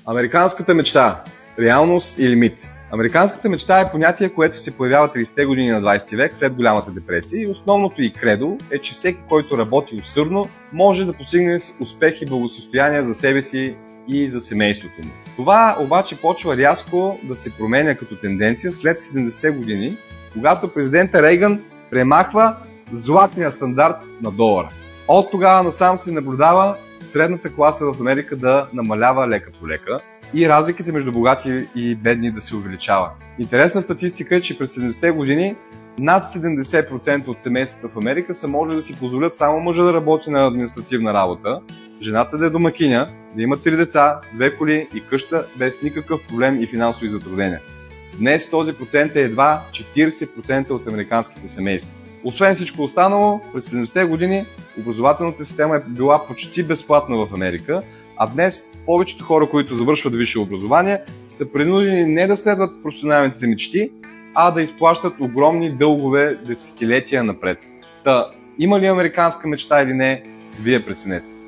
Американската мечта – реалност или мит? Американската мечта е понятие, което се появява 30-те години на 20 век след голямата депресия и основното й кредо е, че всеки, който работи усърдно, може да постигне успех и благосъстояние за себе си и за семейството му. Това обаче почва рязко да се променя като тенденция след 70-те години, когато президента Рейган премахва златния стандарт на долара. От тогава насам се наблюдава средната класа в Америка да намалява лека по лека и разликите между богати и бедни да се увеличава. Интересна статистика е, че през 70-те години над 70% от семействата в Америка са може да си позволят само мъжа да работи на административна работа, жената да е домакиня, да има 3 деца, 2 коли и къща без никакъв проблем и финансови затруднения. Днес този процент е едва 40% от американските семейства. Освен всичко останало, през 70-те години образователната система е била почти безплатна в Америка, а днес повечето хора, които завършват висше образование, са принудени не да следват професионалните си мечти, а да изплащат огромни дългове десетилетия напред. Та, има ли американска мечта или не, вие преценете.